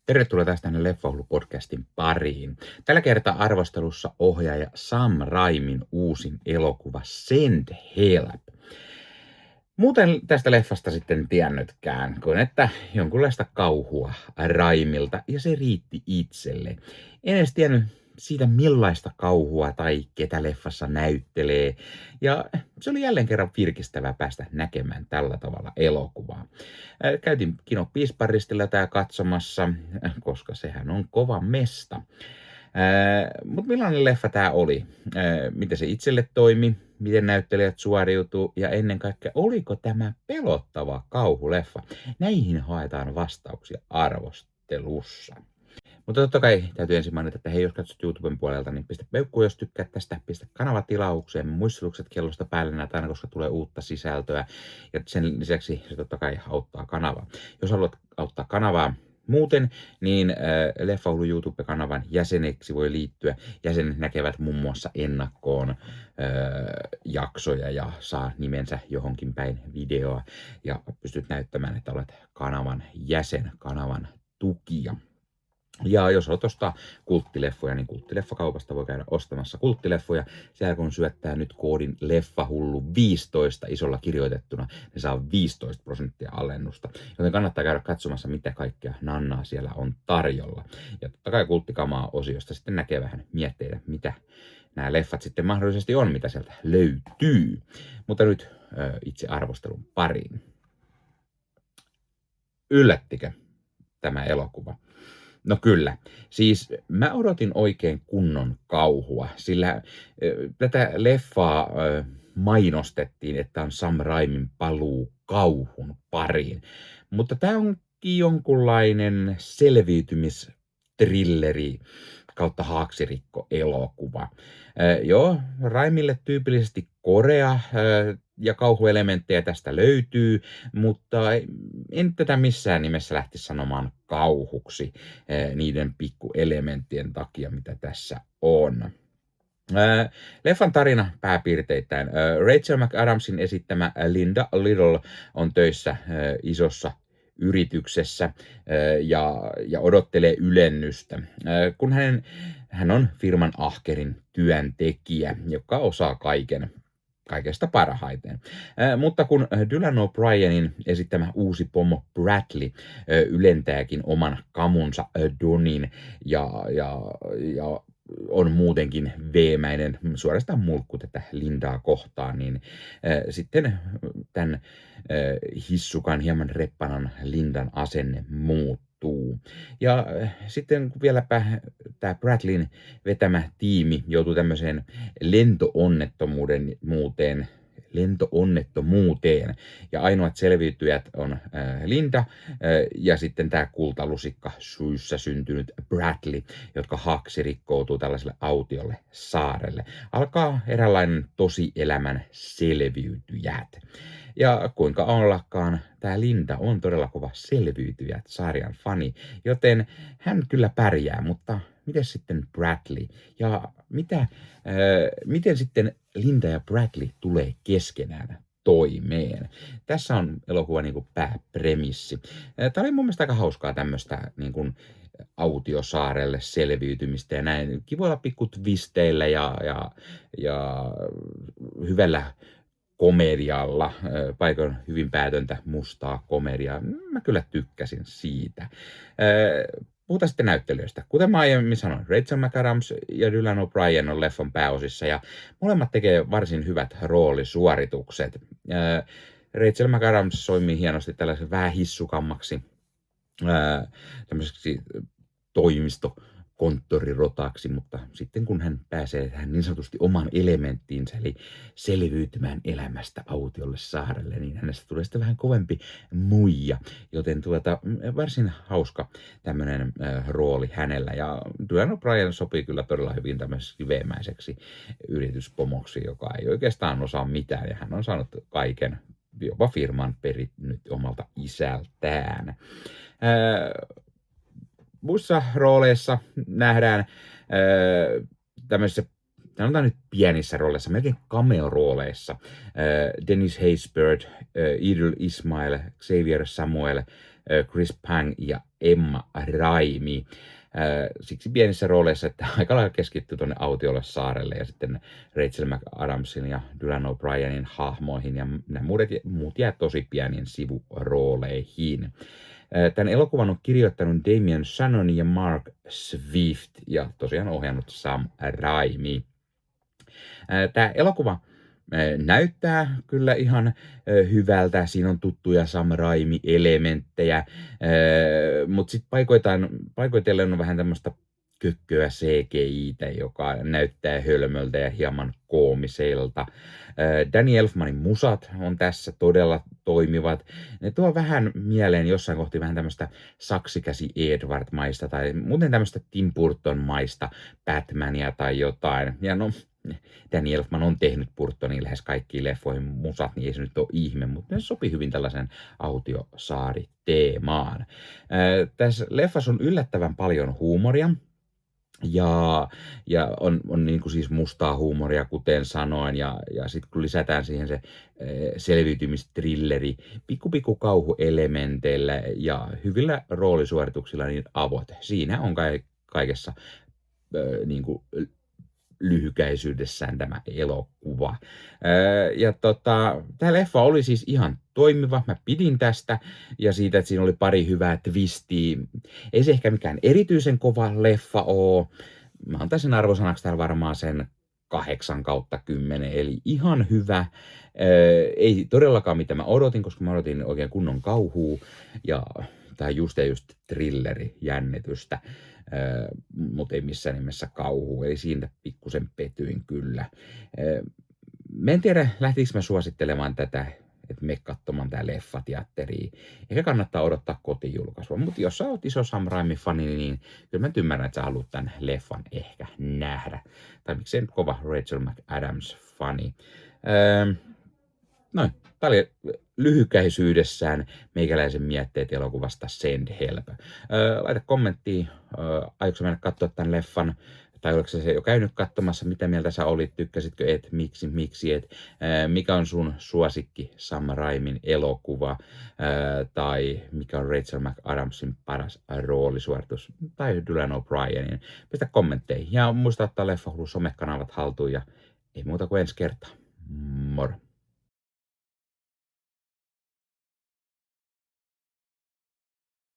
Tervetuloa taas tänne Leffahuilu-podcastin pariin. Tällä kertaa arvostelussa ohjaaja Sam Raimin uusin elokuva Send Help. Muuten tästä leffasta sitten tiennytkään, kuin että jonkunlaista kauhua Raimilta, ja se riitti itselle. En edes tiennyt siitä millaista kauhua tai ketä leffassa näyttelee, ja se oli jälleen kerran virkistävää päästä näkemään tällä tavalla elokuvaa. Käytiin Kino Piisparistilla tää katsomassa, koska sehän on kova mesta. Mutta millainen leffa tämä oli? Miten se itselle toimi? Miten näyttelijät suoriutuu? Ja ennen kaikkea, oliko tämä pelottava kauhuleffa? Näihin haetaan vastauksia arvostelussa. Mutta totta kai täytyy ensin mainita, että hei, jos katsot YouTuben puolelta, niin pistä peukkuun, jos tykkäät tästä, pistä kanavatilaukseen, muistutukset kellosta päälle näitä aina, koska tulee uutta sisältöä. Ja sen lisäksi se totta kai auttaa kanavaa. Jos haluat auttaa kanavaa muuten, niin Leffahuilu YouTube-kanavan jäseneksi voi liittyä. Jäsenet näkevät muun muassa ennakkoon jaksoja ja saa nimensä johonkin päin videoa. Ja pystyt näyttämään, että olet kanavan jäsen, kanavan tukija. Ja jos haluat ostaa kulttileffoja, niin kulttileffakaupasta voi käydä ostamassa kulttileffoja. Siellä kun syöttää nyt koodin Leffahullu15 isolla kirjoitettuna, niin saa 15% alennusta. Joten kannattaa käydä katsomassa, mitä kaikkea nannaa siellä on tarjolla. Ja totta kai kulttikamaa osiosta sitten näkee vähän mietteitä, mitä nämä leffat sitten mahdollisesti on, mitä sieltä löytyy. Mutta nyt itse arvostelun pariin. Yllättikö tämä elokuva? No kyllä. Siis mä odotin oikein kunnon kauhua, sillä tätä leffaa mainostettiin, että on Sam Raimin paluu kauhun pariin. Mutta tämä onkin jonkunlainen selviytymistrilleri kautta haaksirikko-elokuva. Joo, Raimille tyypillisesti korea ja kauhuelementtejä tästä löytyy, mutta en tätä missään nimessä lähtisi sanomaan kauhuksi niiden pikkuelementtien takia, mitä tässä on. Leffan tarina pääpiirteittäin. Rachel McAdamsin esittämä Linda Little on töissä isossa yrityksessä ja odottelee ylennystä, kun hän on firman ahkerin työntekijä, joka osaa kaikesta parhaiten. Mutta kun Dylan O'Brienin esittämä uusi pomo Bradley ylentääkin oman kamunsa Donin ja on muutenkin veemäinen, suorastaan mulkku tätä Lindaa kohtaan, niin sitten tämän hissukan hieman reppanan Lindan asenne muuttuu. Ja sitten vieläpä tämä Bradleyn vetämä tiimi joutuu tämmöiseen lentoonnettomuuteen. Ja ainoat selviytyjät on Linda ja sitten tämä kultalusikka syyssä syntynyt Bradley, jotka rikkoutuu tällaiselle autiolle saarelle. Alkaa eräänlainen tosielämän selviytyjät. Ja kuinka ollakaan, tämä Linda on todella kova selviytyjät-sarjan fani, joten hän kyllä pärjää, mutta miten sitten Bradley? Ja miten sitten Linda ja Bradley tulee keskenään toimeen? Tässä on elokuva niin kuin pääpremissi. Tämä oli mun mielestä aika hauskaa tämmöistä niin kuin autiosaarelle selviytymistä ja näin. Kivoilla pikku twisteillä ja hyvällä komedialla, paikoin hyvin päätöntä mustaa komediaa. Mä kyllä tykkäsin siitä. Puhutaan sitten näyttelijöistä. Kuten mä aiemmin sanoin, Rachel McAdams ja Dylan O'Brien on leffan pääosissa ja molemmat tekee varsin hyvät roolisuoritukset. Rachel McAdams toimii hienosti tällaisen vähän hissukammaksi tämmöiseksi toimistokonttorirotaksi, mutta sitten kun hän pääsee tähän niin sanotusti omaan elementtiinsä, eli selviytymään elämästä autiolle saarelle, niin hänestä tulee sitten vähän kovempi muija, joten varsin hauska tämmöinen rooli hänellä, ja Dylan O'Brien sopii kyllä todella hyvin tämmöiseksi veemäiseksi yrityspomoksi, joka ei oikeastaan osaa mitään, ja hän on saanut kaiken, jopa firman perinyt omalta isältään. Muissa rooleissa nähdään tämmöisissä, sanotaan nyt pienissä rooleissa, melkein cameo-rooleissa, Dennis Haysbert, Idil Ismail, Xavier Samuel, Chris Pang ja Emma Raimi. Siksi pienissä rooleissa, että aika lailla keskittyy tuonne autiolle saarelle ja sitten Rachel McAdamsin ja Dylan O'Brienin hahmoihin ja nämä muut jää tosi pieniin sivurooleihin. Tämän elokuvan on kirjoittanut Damien Shannon ja Mark Swift ja tosiaan ohjannut Sam Raimi. Tämä elokuva näyttää kyllä ihan hyvältä. Siinä on tuttuja Sam Raimi-elementtejä, mutta sitten paikoitellen on vähän tämmöistä kökköä CGI-tä, joka näyttää hölmöltä ja hieman koomiselta. Danny Elfmanin musat on tässä todella toimivat. Ne tuo vähän mieleen jossain kohti vähän tämmöistä saksikäsi Edward-maista tai muuten tämmöistä Tim Burton-maista Batmania tai jotain. Ja no, Danny Elfman on tehnyt Burtonin lähes kaikkiin leffoihin musat, niin ei se nyt ole ihme, mutta ne sopii hyvin tällaisen autiosaari-teemaan. Tässä leffassa on yllättävän paljon huumoria. Ja on niin kuin siis mustaa huumoria, kuten sanoin, ja sitten kun lisätään siihen se selviytymistrilleri pikku kauhuelementeillä ja hyvillä roolisuorituksilla niin avot. Siinä on kaikessa niin kuin lyhykäisyydessään tämä elokuva. Tämä leffa oli siis ihan toimiva. Mä pidin tästä ja siitä, että siinä oli pari hyvää twistiä. Ei se ehkä mikään erityisen kova leffa ole. Mä antaisin arvosanaksi täällä varmaan sen 8/10, eli ihan hyvä. Ei todellakaan mitä mä odotin, koska mä odotin oikein kunnon kauhua tai just thrilleri jännitystä, mutta ei missään nimessä kauhua, eli siinä pikkusen petyin kyllä. Mä en tiedä, lähtikö mä suosittelemaan tätä, että mene katsomaan tää leffa teatteriin. Ehkä kannattaa odottaa kotijulkaisua, mutta jos sä oot iso Sam Raimi-fani, niin kyllä mä ymmärrän, että sä haluat tän leffan ehkä nähdä. Tai miksei nyt kova Rachel McAdams-fani. Noin, tää oli lyhykäisyydessään meikäläisen mietteet elokuvasta Send Help. Laita kommenttiin, aiotko mennä katsoa tämän leffan, tai oliko se jo käynyt katsomassa, mitä mieltä sä olit, tykkäsitkö et, miksi et, mikä on sun suosikki Sam Raimin elokuva, tai mikä on Rachel McAdamsin paras roolisuoritus, tai Dylan O'Brienin. Pistä kommentteihin, ja muista ottaa Leffahullu somekanavat haltuun, ja ei muuta kuin ensi kertaa. Moro!